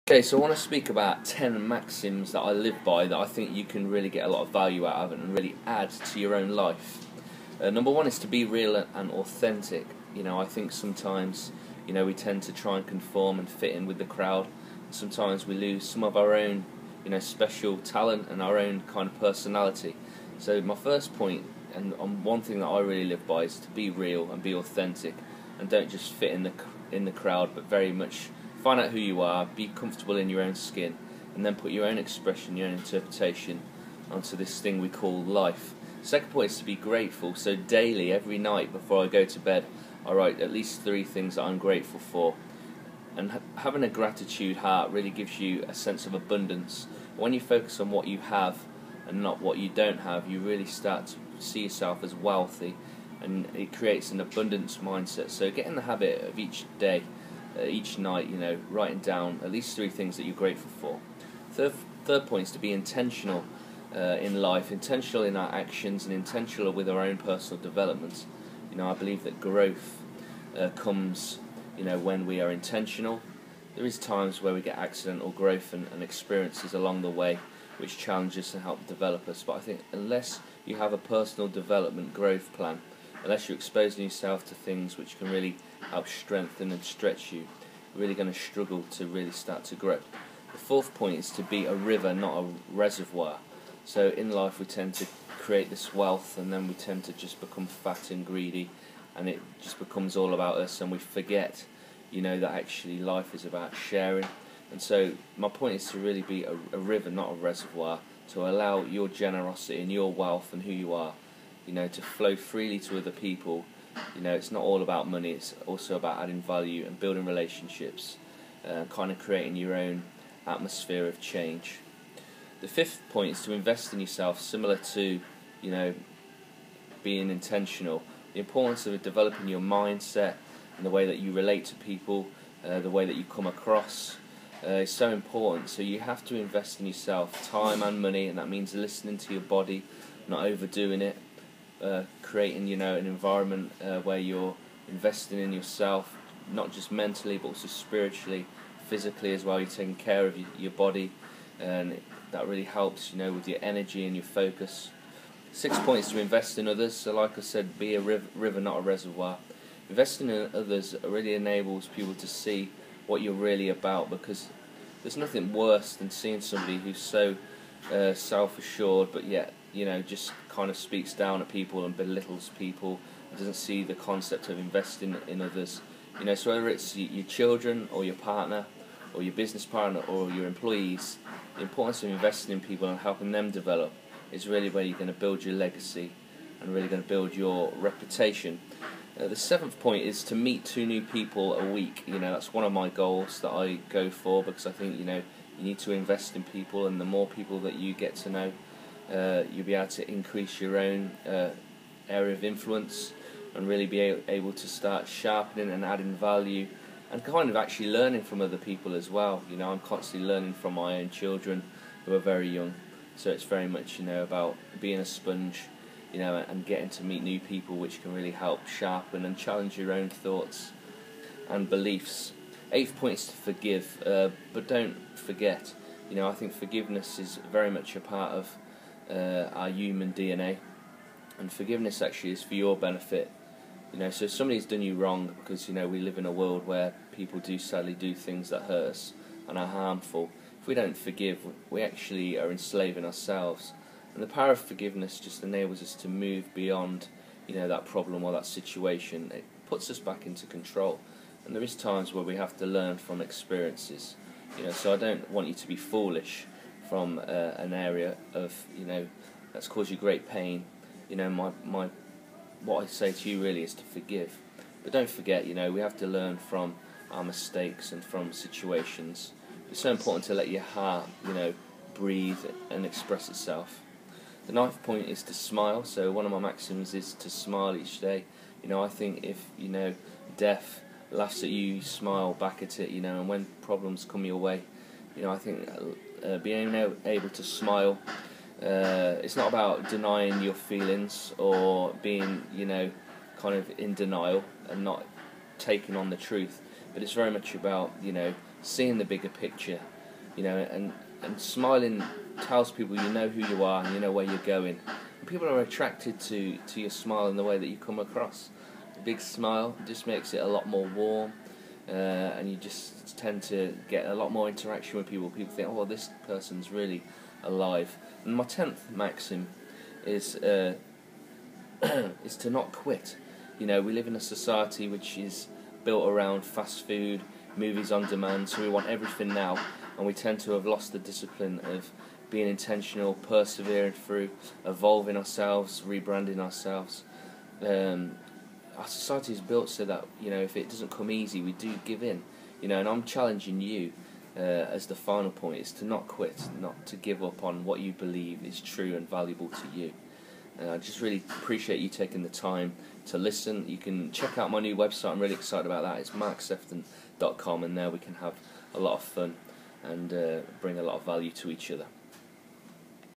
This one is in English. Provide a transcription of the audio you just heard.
Okay, so I want to speak about 10 maxims that I live by that I think you can really get a lot of value out of and really add to your own life. Number one is to be real and authentic. I think sometimes, we tend to try and conform and fit in with the crowd. Sometimes we lose some of our own, special talent and our own kind of personality. So my first point, and one thing that I really live by, is to be real and be authentic, and don't just fit in the crowd, but very much find out who you are, be comfortable in your own skin, and then put your own expression, your own interpretation onto this thing we call life. Second point is to be grateful. So daily, every night before I go to bed, I write at least 3 things that I'm grateful for. And having a gratitude heart really gives you a sense of abundance. When you focus on what you have and not what you don't have, you really start to see yourself as wealthy, and it creates an abundance mindset. So get in the habit of each day, each night, writing down at least 3 things that you're grateful for. Third point is to be intentional in life, intentional in our actions, and intentional with our own personal development. I believe that growth comes, when we are intentional. There is times where we get accidental growth and experiences along the way which challenge us and help develop us. But I think unless you have a personal development growth plan, unless you're exposing yourself to things which can really help strengthen and stretch you, you're really going to struggle to really start to grow. The fourth point is to be a river, not a reservoir. So in life we tend to create this wealth, and then we tend to just become fat and greedy, and it just becomes all about us, and we forget, that actually life is about sharing. And so my point is to really be a river, not a reservoir, to allow your generosity and your wealth and who you are, to flow freely to other people. It's not all about money, it's also about adding value and building relationships, kind of creating your own atmosphere of change. The fifth point is to invest in yourself, similar to, being intentional. The importance of developing your mindset and the way that you relate to people, the way that you come across, is so important. So you have to invest in yourself, time and money, and that means listening to your body, not overdoing it, creating an environment where you're investing in yourself, not just mentally but also spiritually, physically as well. You're taking care of your body, and that really helps with your energy and your focus. 6 points to invest in others. So like I said, be a river, not a reservoir. Investing in others really enables people to see what you're really about, because there's nothing worse than seeing somebody who's so self-assured, but yet just kind of speaks down at people and belittles people, and doesn't see the concept of investing in others. So whether it's your children or your partner or your business partner or your employees, the importance of investing in people and helping them develop is really where you're going to build your legacy and really going to build your reputation. The 7th point is to meet 2 new people a week. That's one of my goals that I go for, because I think you need to invest in people, and the more people that you get to know, you'll be able to increase your own area of influence, and really be able to start sharpening and adding value, and kind of actually learning from other people as well. I'm constantly learning from my own children who are very young, so it's very much about being a sponge, and getting to meet new people, which can really help sharpen and challenge your own thoughts and beliefs. 8th point is to forgive, but don't forget. I think forgiveness is very much a part of our human DNA, and forgiveness actually is for your benefit. So if somebody's done you wrong, because we live in a world where people do sadly do things that hurt us and are harmful. If we don't forgive, we actually are enslaving ourselves. And the power of forgiveness just enables us to move beyond, that problem or that situation. It puts us back into control. And there is times where we have to learn from experiences. So I don't want you to be foolish from an area of, that's caused you great pain. What I say to you really is to forgive. But don't forget, we have to learn from our mistakes and from situations. It's so important to let your heart, breathe and express itself. The 9th point is to smile. So one of my maxims is to smile each day. I think if, death laughs at you, smile back at it, and when problems come your way, I think being able to smile, it's not about denying your feelings or being, kind of in denial and not taking on the truth, but it's very much about, seeing the bigger picture and smiling tells people you know who you are and you know where you're going. And people are attracted to your smile and the way that you come across. A big smile just makes it a lot more warm, and you just tend to get a lot more interaction with people. People think, oh, well, this person's really alive. And my 10th maxim is is to not quit. We live in a society which is built around fast food, movies on demand, so we want everything now, and we tend to have lost the discipline of being intentional, persevering through, evolving ourselves, rebranding ourselves. Our society is built so that, if it doesn't come easy, we do give in. And I'm challenging you as the final point is to not quit, not to give up on what you believe is true and valuable to you. I just really appreciate you taking the time to listen. You can check out my new website. I'm really excited about that. It's Sephton.com, and there we can have a lot of fun and bring a lot of value to each other.